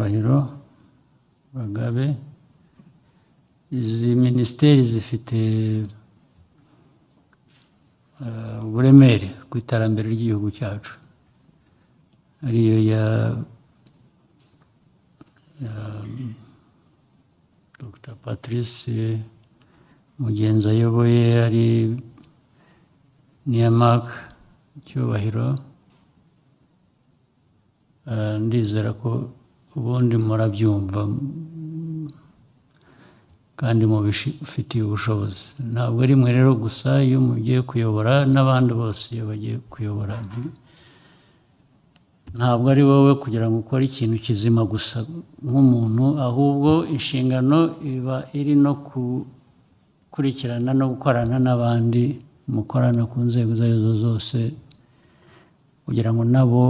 Ndahiro Bagabe. Izi minisiteri zifite uburemere ku iterambere ry'igihugu cyacu, ariyo ya Dr. Patrice Mugenzi ayoboye, ari niya Mark Cyubahiro. Ndizera ko ubundi murabyumva kandi mubifitiye ubushobozi. Ntabwo ari mwe rero gusa, iyo mugiye kuyobora n'abandi bose iyo bagiye kuyobora, ntabwo ari wowe kugira ngo ukore ikintu kizima gusa nk'umuntu, ahubwo inshingano iba iri no gukurikirana no gukorana n'abandi mukorana ku nzego izo ari zo zose, kugira ngo nabo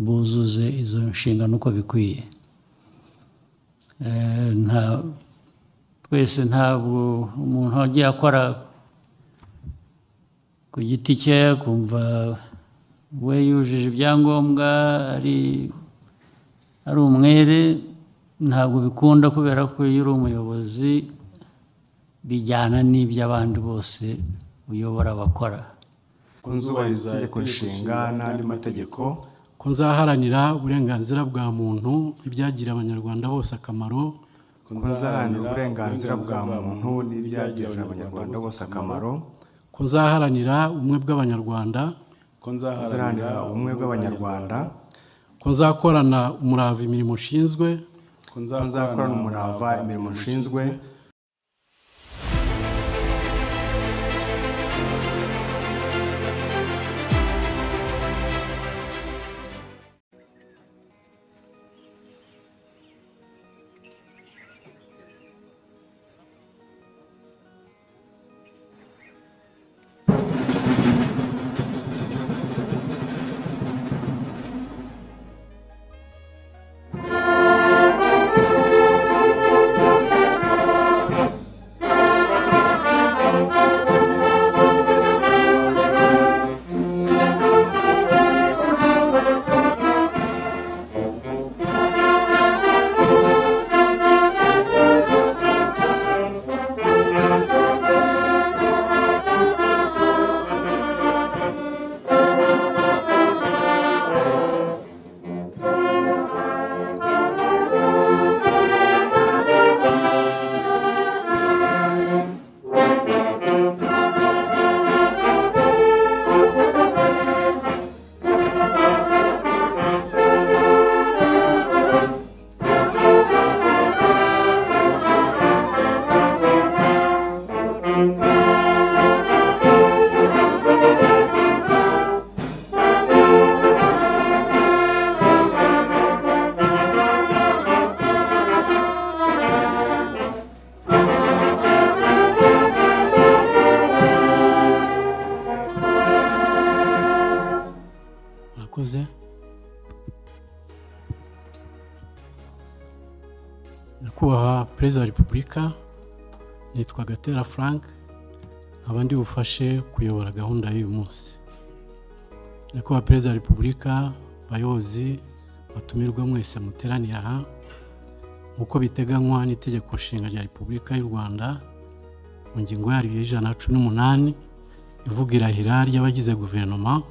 buzuze izo nshingano uko bikwiye. Twese ntabwo umuntu wagiye akora ku giti cye kumva we yujuje ibyangombwa ari umwere, ntabwo bikunda, kubera ko iyo uri umuyobozi bijyana n'iby'abandi bose uyobora bakora. Ko nzubahiriza itegeko nshinga n'andi mategeko, ko nzaharanira uburenganzira bwa muntu ibyagirira abanyarwanda bose akamaro, ko nzaharanira uburenganzira bwa muntu n'ibyagirira abanyarwanda bose akamaro, ko nzaharanira ubumwe bw'abanyarwanda, ko nzaharanira ubumwe bw'abanyarwanda, ko nzakorana umurava imirimo nshinzwe, ko nzakorana umurava imirimo nshinzwe, Nyakubahwa Perezida wa Repubulika, nitwa Gatera Frank, abandi bufashe kuyobora gahunda y'uyu munsi. Nyakubahwa Perezida wa Repubulika, bayobozi batumirwa mwese muteraniye aha, nk'uko biteganywa n'itegeko nshinga rya Repubulika y'u Rwanda mu ngingo yaryo y'118 ivuga irahira ry'abagize guverinoma,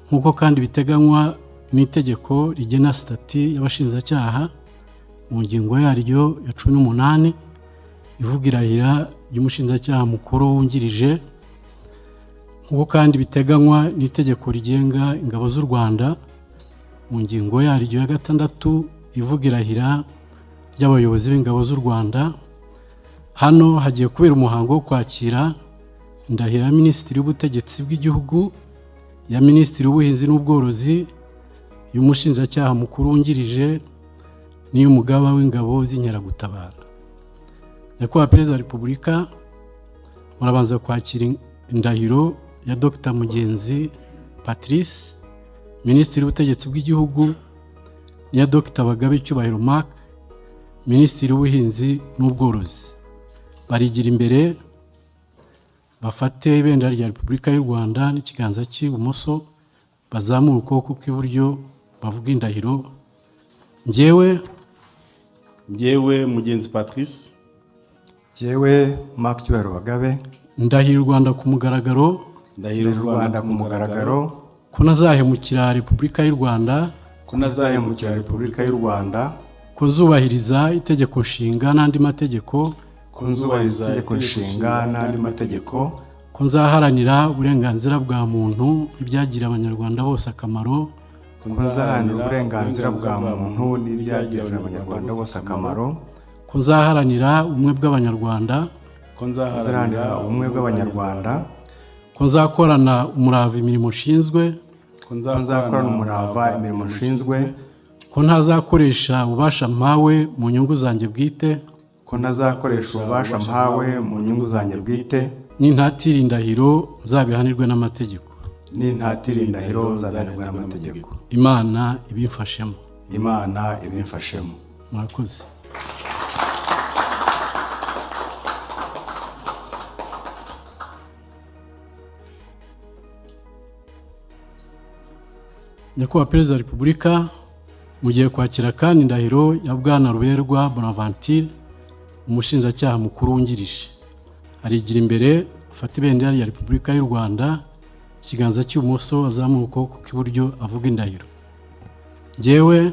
nk'uko kandi biteganywa n'itegeko rigena stati y'abashinjacyaha mu ngingo yaryo ya 18 ivuga irahira ry'umushinjacyaha mukuru wungirije, nk'uko kandi biteganywa n'itegeko rigenga ingabo z'u Rwanda mu ngingo yaryo ya 6 ivuga irahira ry'abayobozi b'ingabo z'u Rwanda. Hano hagiye kubera umuhango wo kwakira indahiro ya Minisitiri w'Ubutegetsi bw'Igihugu, ya Minisitiri w'Ubuhinzi n'Ubworozi, y'umushinjacyaha mukuru wungirije n'iy'umugaba w'ingabo z'inkeragutabara. Nyakubahwa Perezida wa Repubulika, murabanza kwakira indahiro ya Dr. Mugenzi Patrice, Minisitiri w'Ubutegetsi bw'Igihugu, n'iya Dr. Bagabe Cyubahiro Mark, Minisitiri w'Ubuhinzi n'Ubworozi. Barigira imbere bafate ibendera rya Repubulika y'u Rwanda n'ikiganza cy'ibumoso, bazamura ukuboko kw'iburyo bavuga indahiro njyewe Mugenzi Patrice, Jyewe Mark Cyubahiro Bagabe, ndahira u Rwanda ku mugaragaro ndahira u Rwanda ku mugaragaro ko ntazahemukira Repubulika y'u Rwanda, ko ntazahemukira nzahemukira Repubulika y'u Rwanda, ko nzubahiriza itegeko nshinga n'andi mategeko, ko nzubahiriza itegeko nshinga n'andi mategeko, ko nzaharanira uburenganzira bwa muntu ibyagirira abanyarwanda bose akamaro, ko nzaharanira uburenganzira bwa muntu n'ibyagirira abanyarwanda bose akamaro, ko nzaharanira ubumwe bw'abanyarwanda, ko nzaharanira ubumwe bw'abanyarwanda, ko nzakorana umurava imirimo nshinzwe, ko nzakorana umurava imirimo nshinzwe, ko ntazakoresha ububasha mpawe mu nyungu zanjye bwite, ko ntazakoresha ububasha mpawe mu nyungu zanjye bwite, n'intatira indahiro zabihanirwe n'amategeko. n'intatira indahiro zabihanirwe n'amategeko. Imana ibimfashemo. Imana ibimfashemo. Murakoze. Nyakubahwa Perezida wa Repubulika, mugiye kwakira kandi indahiro ya Bwana Ruberwa Bonaventure, umushinjacyaha mukuru wungirije. Arigira imbere, afata ibendera rya Repubulika y'u Rwanda, ikiganza cy'ibumoso azamuye ukuboko kw'iburyo avuga indahiro. Njyewe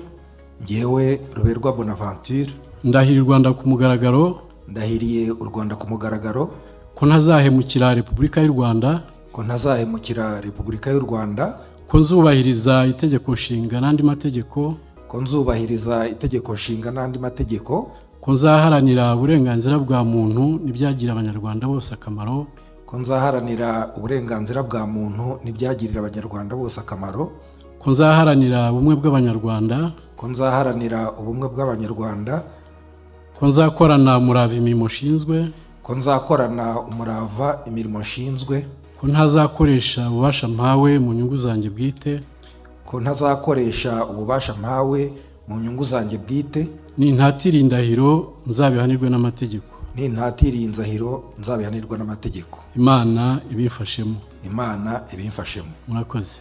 Ruberwa Bonaventure, ndahiriye u Rwanda ku mugaragaro, ndahiriye u Rwanda ku mugaragaro ko ntazahemukira Repubulika y'u Rwanda, ko ntazahemukira Repubulika y'u Rwanda, ko nzubahiriza itegeko nshinga n'andi mategeko, ko nzubahiriza itegeko nshinga n'andi mategeko, ko nzaharanira uburenganzira bwa muntu n'ibyagirira abanyarwanda bose akamaro, ko nzaharanira uburenganzira bwa muntu n'ibyagirira abanyarwanda bose akamaro, ko nzaharanira ubumwe bw'abanyarwanda, ko nzaharanira ubumwe bw'abanyarwanda, ko nzakorana umurava imirimo nshinzwe, ko nzakorana umurava imirimo nshinzwe, ko ntazakoresha ububasha mpawe mu nyungu zanjye bwite, ko ntazakoresha ububasha mpawe mu nyungu zanjye bwite, n'intatira indahiro nzabihanirwe n'amategeko. n'intatira inzahiro nzabihanirwa n'amategeko. Imana ibimfashemo. Imana ibimfashemo. Murakoze.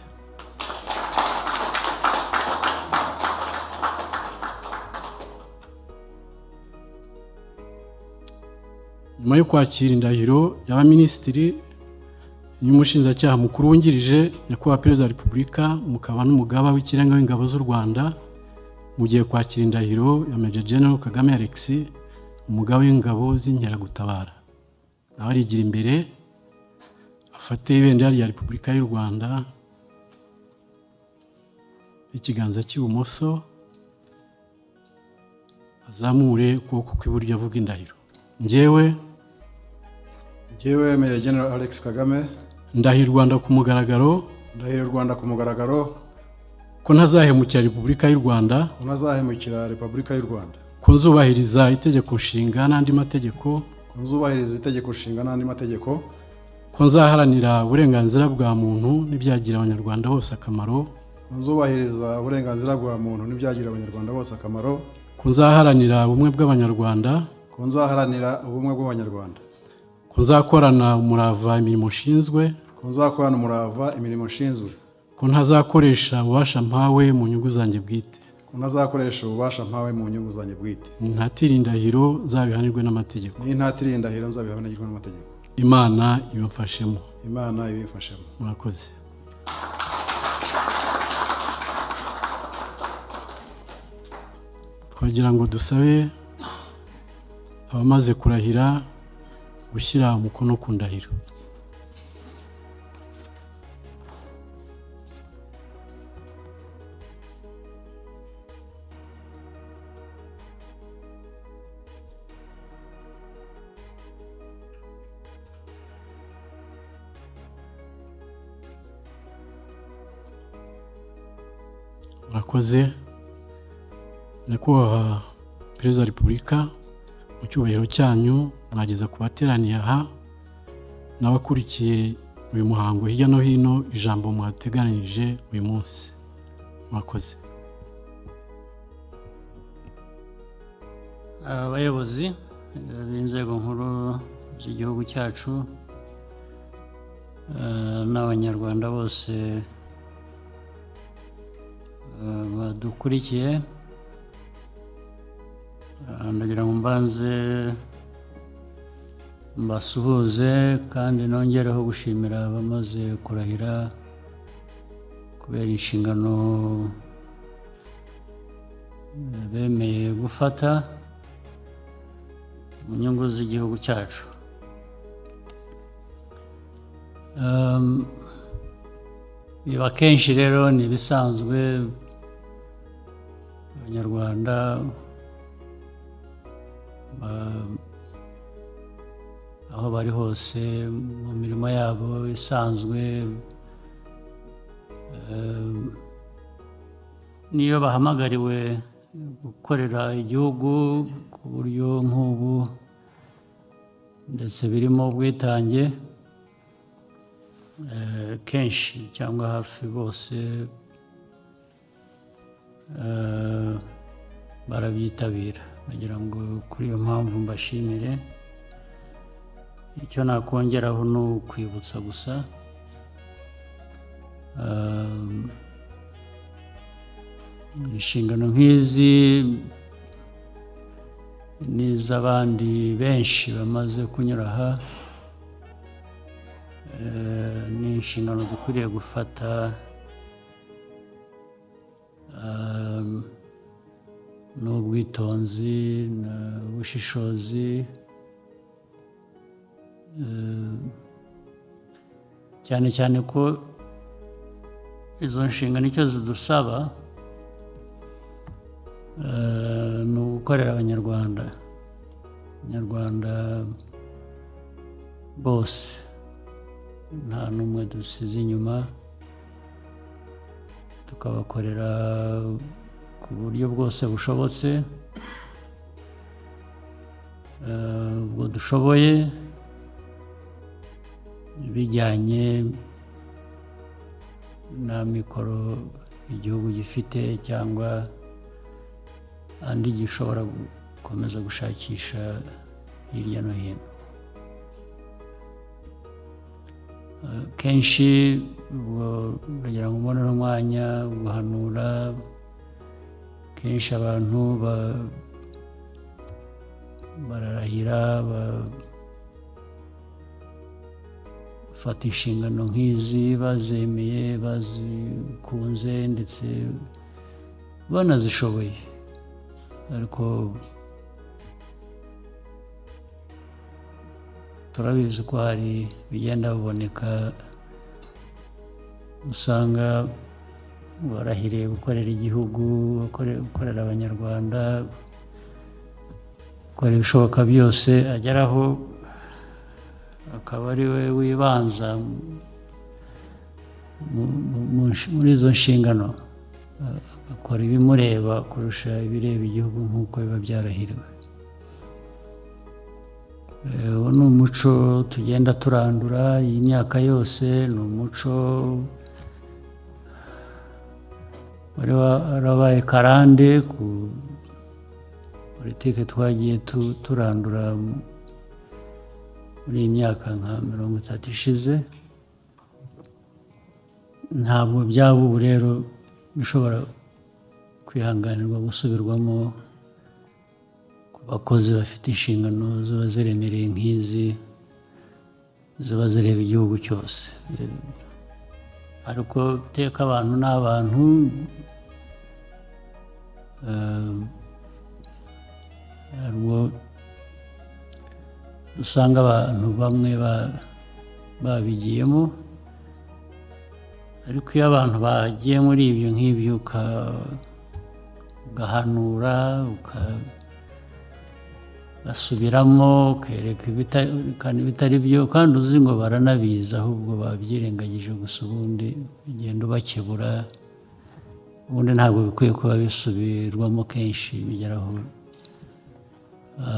Nyuma yo kwakira indahiro y'abaminisitiri y'umushinjacyaha mukuru wungirije, Nyakubahwa Perezida wa Repubulika, mukaba n'umugaba w'ikirenga w'ingabo z'u Rwanda, mugiye kwakira indahiro ya Major General Kagame Alexis, umugaba w'ingabo z'inkeragutabara. Nawe arigira imbere, afate ibendera rya Repubulika y'u Rwanda, ikiganza cy'ibumoso, azamure ukuboko kw'iburyo avuga indahiro. Njyewe Major General Alex Kagame, ndahira u Rwanda ku mugaragaro, ndahira u Rwanda ku mugaragaro ko ntazahemukira Repubulika y'u Rwanda, ko ntazahemukira Repubulika y'u Rwanda, ko nzubahiriza itegeko nshinga n'andi mategeko, ko nzubahiriza itegeko nshinga n'andi mategeko, ko nzaharanira uburenganzira bwa muntu n'ibyagirira abanyarwanda bose akamaro, ko nzubahiriza uburenganzira bwa muntu n'ibyagirira abanyarwanda bose akamaro, ko nzaharanira ubumwe bw'abanyarwanda, ko nzaharanira ubumwe bw'abanyarwanda, ko nzakorana umurava imirimo nshinzwe, ko nzakorana umurava imirimo nshinzwe, ko ntazakoresha ububasha mpawe mu nyungu zanjye bwite, ko ntazakoresha ububasha mpawe mu nyungu zanjye bwite, n'intatira indahiro zabihanirwe n'amategeko. n'intatira indahiro nzabihanirwe n'amategeko. Imana ibimfashemo. Imana ibimfashemo. Murakoze. Twagira ngo dusabe abamaze kurahira gushyira umukono ku ndahiro. Murakoze. Nyakubahwa Perezida wa Repubulika, mu cyubahiro cyanyu mwageza ku bateraniye aha n'abakurikiye uyu muhango hirya no hino ijambo mwateganirije uyu munsi. Murakoze. Abayobozi b'inzego nkuru z'igihugu cyacu n'abanyarwanda bose badukurikiye, ndagira ngo mbanze mbasuhuze kandi nongereho gushimira abamaze kurahira kubera inshingano bemeye gufata mu nyungu z'igihugu cyacu. Biba kenshi rero ni ibisanzwe abanyarwanda aho bari hose mu mirimo yabo isanzwe, niyo bahamagariwe gukorera igihugu ku buryo nk'ubu ndetse birimo ubwitange, kenshi cyangwa hafi bose barabyitabira. Nagira ngo kuri iyo mpamvu mbashimire. Icyo nakongeraho ni ukwibutsa gusa inshingano nk'izi n'iz'abandi benshi bamaze kunyura aha, ni inshingano dukwiriye gufata n'ubwitonzi n'ubushishozi, cyane cyane ko izo nshingano icyo zidusaba ni ugukorera abanyarwanda bose, nta n'umwe dusize inyuma, tukabakorera ku buryo bwose bushobotse, ubwo dushoboye, bijyanye n'amikoro igihugu gifite cyangwa andi gishobora gukomeza gushakisha hirya no hino. Kenshi ndagira ngo mbonere umwanya wo guhanura, kenshi abantu bararahira bafata inshingano nk'izi bazemeye, bazikunze ndetse banazishoboye, ariko turabizi ko hari bigenda biboneka usanga barahiriye gukorera igihugu, gukorera abanyarwanda, gukora ibishoboka byose, ageraho akaba ari we wibanza muri izo nshingano, agakora ibimureba kurusha ibireba igihugu nk'uko biba byarahiriwe. Uwo ni umuco tugenda turandura iyi myaka yose, ni umuco wari warabaye karande ku politiki twagiye turandura muri iyi myaka nka 30 ishize. Ntabwo byaba ubu rero bishobora kwihanganirwa gusubirwamo ku bakozi bafite inshingano ziba ziremereye nk'izi, ziba zireba igihugu cyose. Ariko iteka abantu n'abantu, harimo usanga abantu bamwe babigiyemo, ariko iyo abantu bagiye muri ibyo nk'ibyo ugahanura, ugasubiramo, ukerekana ibitari byo, kandi uzi ngo baranabizi ahubwo babyirengagije gusa, ubundi ugenda ubakebura, ubundi ntabwo bikwiye kuba bisubirwamo kenshi, bigeraho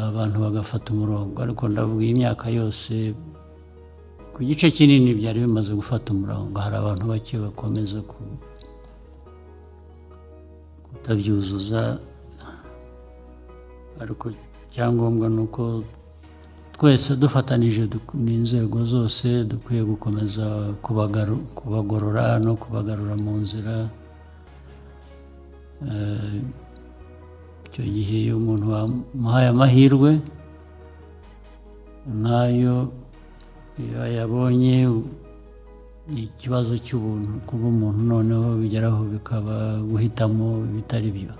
abantu bagafata umurongo. Ariko ndavuga iyi myaka yose ku gice kinini byari bimaze gufata umurongo, hari abantu bake bakomeza kutabyuzuza, ariko icyangombwa ni uko twese dufatanije n'inzego zose dukwiye gukomeza kubagorora no kubagarura mu nzira. icyo gihe iyo umuntu wamuhaye amahirwe nk'ayo iyo yabonye ikibazo cy'ubuntu kuba umuntu noneho bigeraho bikaba guhitamo ibitari byo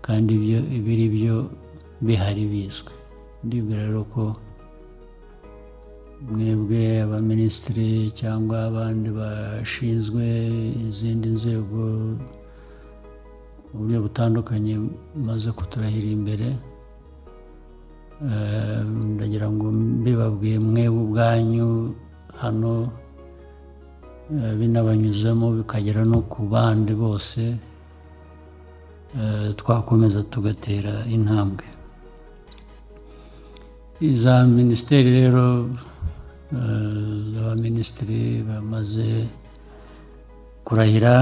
kandi ibiri byo bihari bizwi. Ndibwira rero ko mwebwe abaminisitiri cyangwa abandi bashinzwe izindi nzego mu buryo butandukanye maze kuturahira imbere, ndagira ngo mbibabwiye mwebwe ubwanyu hano binabanyuzemo bikagera no ku bandi bose, twakomeza tugatera intambwe. Iza minisiteri rero abaminisitiri bamaze kurahira,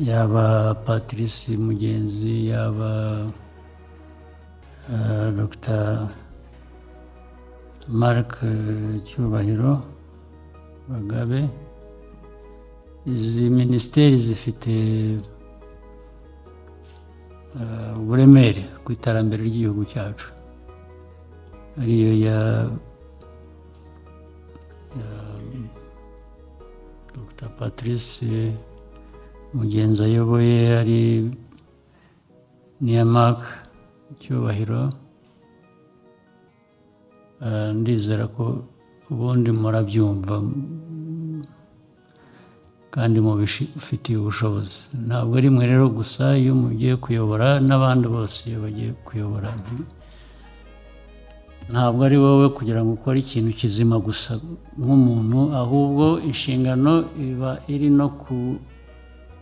yaba Patrice Mugenzi, yaba Dr. Mark Cyubahiro Bagabe, izi minisiteri zifite uburemere ku iterambere ry'igihugu cyacu, ariyo ya Dr. Patrice Mugenzi ayoboye, ari n'iya Mark Cyubahiro. Ndizera ko ubundi murabyumva kandi mubifitiye ubushobozi. Ntabwo ari mwe rero gusa, iyo mugiye kuyobora n'abandi bose iyo bagiye kuyobora, ntabwo ari wowe kugira ngo ukore ikintu kizima gusa nk'umuntu, ahubwo inshingano iba iri no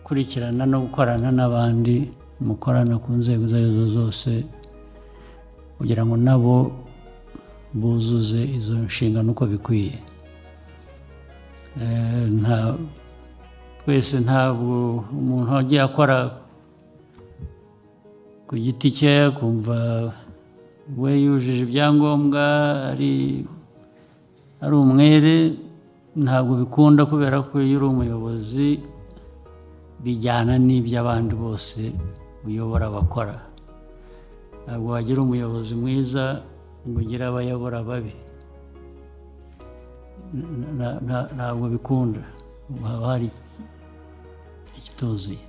gukurikirana no gukorana n'abandi mukorana ku nzego izo arizo zose kugira ngo nabo buzuze izo nshingano uko bikwiye. Twese ntabwo umuntu wagiye akora ku giti cye kumva we yujuje ibyangombwa ari umwere, ntabwo bikunda, kubera ko iyo uri umuyobozi bijyana n'iby'abandi bose uyobora bakora. Ntabwo wagira umuyobozi mwiza ngo ugire abayobora babi, ntabwo bikunda, haba hari ikituzuye.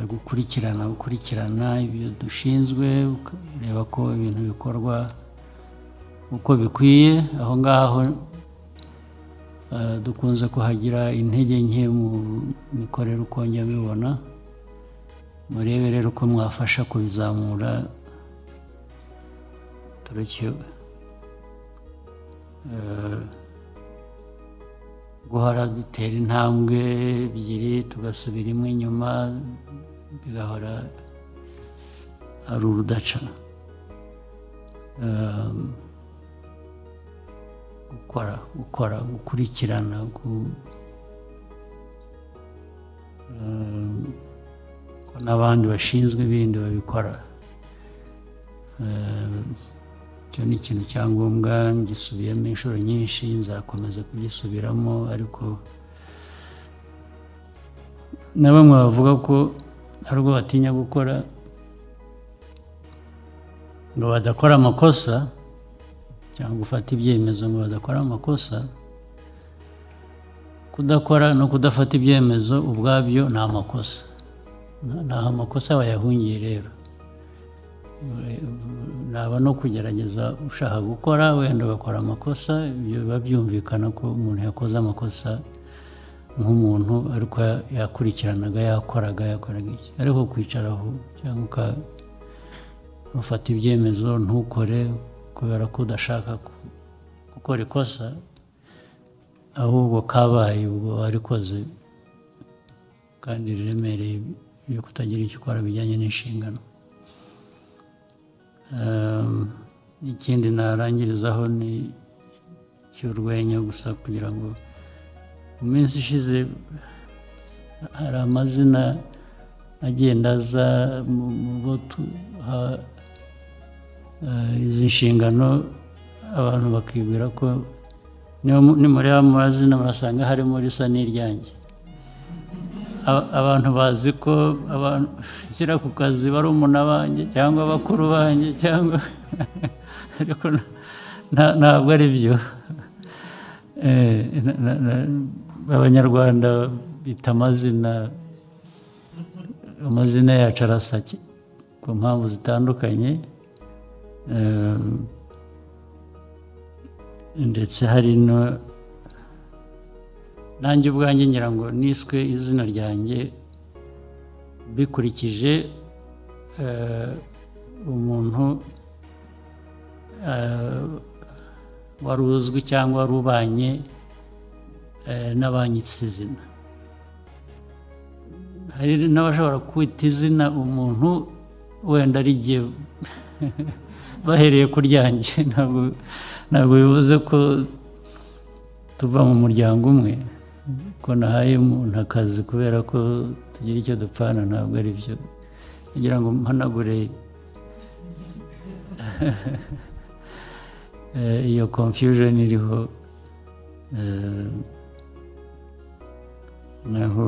Gukurikirana ibyo dushinzwe, ukareba ko ibintu bikorwa uko bikwiye. Aho ngaho dukunze kuhagira intege nke mu mikorere uko njya mbibona, murebe rero uko mwafasha kubizamura, tureke guhora dutera intambwe ebyiri tugasubira imwe inyuma, bigahora ari urudaca. Gukurikirana ko n'abandi bashinzwe ibindi babikora, icyo ni ikintu cyangombwa. Ngisubiyemo inshuro nyinshi, nzakomeza kugisubiramo, ariko na bamwe bavuga ko hari ubwo batinya gukora ngo badakora amakosa, cyangwa gufata ibyemezo ngo badakora amakosa. Kudakora no kudafata ibyemezo ubwabyo ni amakosa, nta amakosa bayahungiye. Rero naba no kugerageza ushaka gukora, wenda ugakora amakosa, ibyo biba byumvikana ko umuntu yakoze amakosa nk'umuntu, ariko yakurikiranaga, yakoraga iki. Ariko kwicaraho cyangwa ufata ibyemezo ntukore kubera ko udashaka gukora ikosa, ahubwo kabaye ubwo warikoze kandi riremereye byo kutagira icyo ukora bijyanye n'inshingano. Ikindi narangirizaho ni cy'urwenya gusa, kugira ngo mu minsi ishize hari amazina agenda aza mu bo izi nshingano, abantu bakibwira ko nimureba mu mazina murasanga harimo risa n'iryanjye. abantu bazi ko abantu nshyira ku kazi barumuna banjye cyangwa bakuru banjye cyangwa ariko ntabwo ari byo. Abanyarwanda bita amazina yacu arasa ku mpamvu zitandukanye, ndetse hari no nanjye ubwanjye ngira ngo niswe izina ryanjye bikurikije umuntu wari uzwi cyangwa wari ubanye n'abanyitse izina. Hari n'abashobora kwita izina umuntu wenda ari jye bahereye ku ryanjye, ntabwo bivuze ko tuva mu muryango umwe, ko nahaye umuntu akazi kubera ko tugira icyo dupfana, ntabwo ari byo. Kugira ngo mpanagure iyo confusion iriho, naho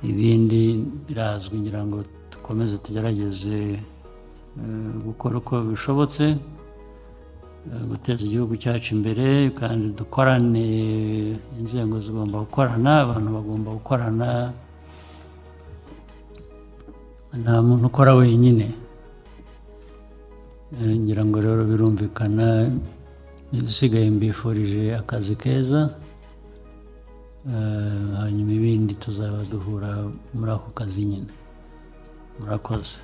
ibindi birazwi, ngira ngo dukomeze tugerageze gukora uko bishobotse, guteza igihugu cyacu imbere, kandi dukorane, inzego zigomba gukorana, abantu bagomba gukorana, nta muntu ukora wenyine. Ngira ngo rero birumvikana, ibisigaye mbifurije akazi keza, hanyuma ibindi tuzaba duhura muri ako kazi nyine. Murakoze.